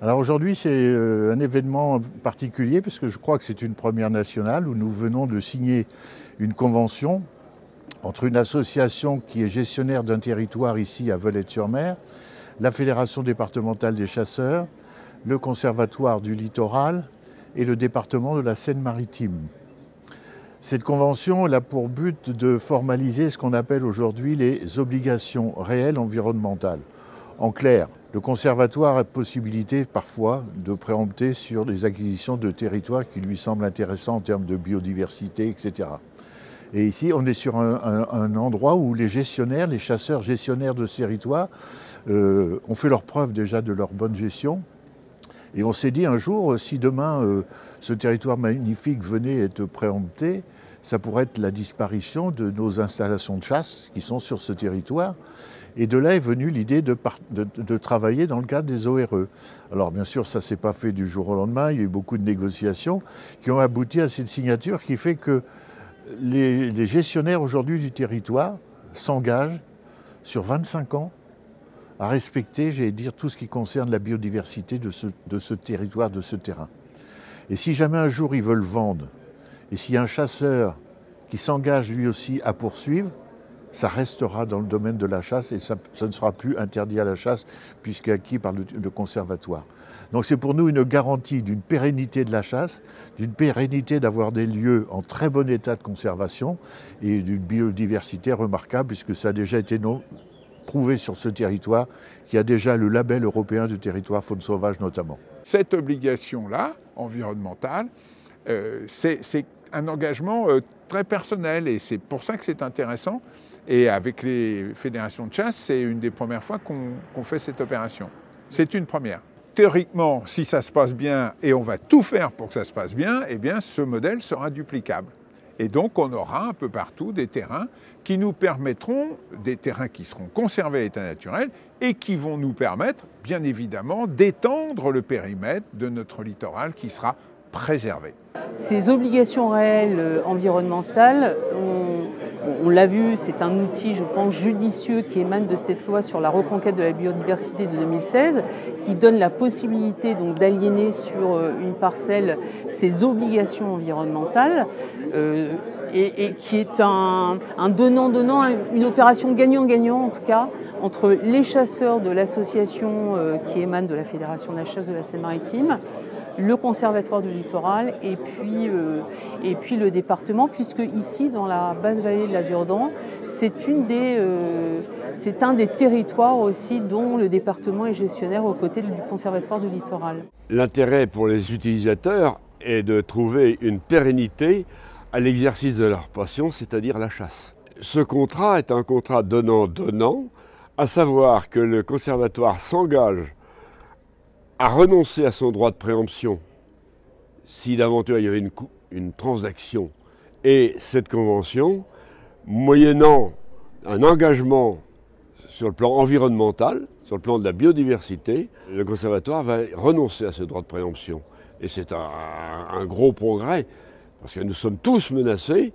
Alors aujourd'hui, c'est un événement particulier parce que je crois que c'est une première nationale où nous venons de signer une convention entre une association qui est gestionnaire d'un territoire ici à Volette-sur-Mer, la Fédération départementale des chasseurs, le Conservatoire du littoral et le département de la Seine-Maritime. Cette convention a pour but de formaliser ce qu'on appelle aujourd'hui les obligations réelles environnementales. En clair, le conservatoire a possibilité parfois de préempter sur des acquisitions de territoires qui lui semblent intéressants en termes de biodiversité, etc. Et ici, on est sur un endroit où les gestionnaires, les chasseurs gestionnaires de ce territoire ont fait leur preuve déjà de leur bonne gestion. Et on s'est dit un jour, si demain ce territoire magnifique venait être préempté, ça pourrait être la disparition de nos installations de chasse qui sont sur ce territoire. Et de là est venue l'idée de travailler dans le cadre des ORE. Alors bien sûr, ça ne s'est pas fait du jour au lendemain, il y a eu beaucoup de négociations qui ont abouti à cette signature qui fait que les gestionnaires aujourd'hui du territoire s'engagent sur 25 ans à respecter, j'allais dire, tout ce qui concerne la biodiversité de ce territoire, de ce terrain. Et si jamais un jour ils veulent vendre, et s'il y a un chasseur qui s'engage lui aussi à poursuivre, ça restera dans le domaine de la chasse et ça ne sera plus interdit à la chasse puisqu'acquis par le conservatoire. Donc c'est pour nous une garantie d'une pérennité de la chasse, d'une pérennité d'avoir des lieux en très bon état de conservation et d'une biodiversité remarquable puisque ça a déjà été prouvé sur ce territoire qui a déjà le label européen du territoire faune sauvage notamment. Cette obligation-là, environnementale, c'est un engagement très personnel et c'est pour ça que c'est intéressant. Et avec les fédérations de chasse, c'est une des premières fois qu'on fait cette opération. C'est une première. Théoriquement, si ça se passe bien, et on va tout faire pour que ça se passe bien, eh bien ce modèle sera duplicable. Et donc on aura un peu partout des terrains qui nous permettront, des terrains qui seront conservés à l'état naturel et qui vont nous permettre, bien évidemment, d'étendre le périmètre de notre littoral qui sera préservé. Ces obligations réelles environnementales, on l'a vu, c'est un outil, je pense, judicieux qui émane de cette loi sur la reconquête de la biodiversité de 2016, qui donne la possibilité donc d'aliéner sur une parcelle ces obligations environnementales et qui est un donnant-donnant, une opération gagnant-gagnant en tout cas, entre les chasseurs de l'association qui émane de la Fédération de la chasse de la Seine-Maritime, le Conservatoire du littoral et puis le département, puisque ici, dans la basse vallée de la Durdan, c'est un des territoires aussi dont le département est gestionnaire aux côtés du Conservatoire du littoral. L'intérêt pour les utilisateurs est de trouver une pérennité à l'exercice de leur passion, c'est-à-dire la chasse. Ce contrat est un contrat donnant-donnant, à savoir que le Conservatoire s'engage à renoncer à son droit de préemption si d'aventure il y avait une transaction et cette convention, moyennant un engagement sur le plan environnemental, sur le plan de la biodiversité, le conservatoire va renoncer à ce droit de préemption. Et c'est un gros progrès, parce que nous sommes tous menacés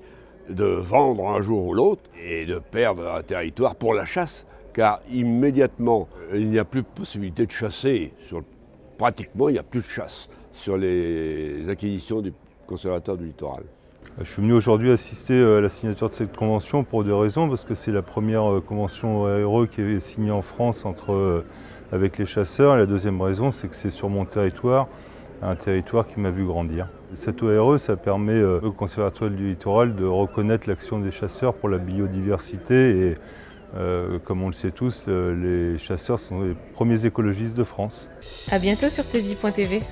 de vendre un jour ou l'autre et de perdre un territoire pour la chasse, car immédiatement, il n'y a plus de possibilité de chasser pratiquement, il n'y a plus de chasse sur les acquisitions du conservatoire du littoral. Je suis venu aujourd'hui assister à la signature de cette convention pour deux raisons, parce que c'est la première convention ORE qui est signée en France avec les chasseurs. Et la deuxième raison, c'est que c'est sur mon territoire, un territoire qui m'a vu grandir. Cette ORE, ça permet au Conservatoire du littoral de reconnaître l'action des chasseurs pour la biodiversité et comme on le sait tous, les chasseurs sont les premiers écologistes de France. À bientôt sur tvie.tv.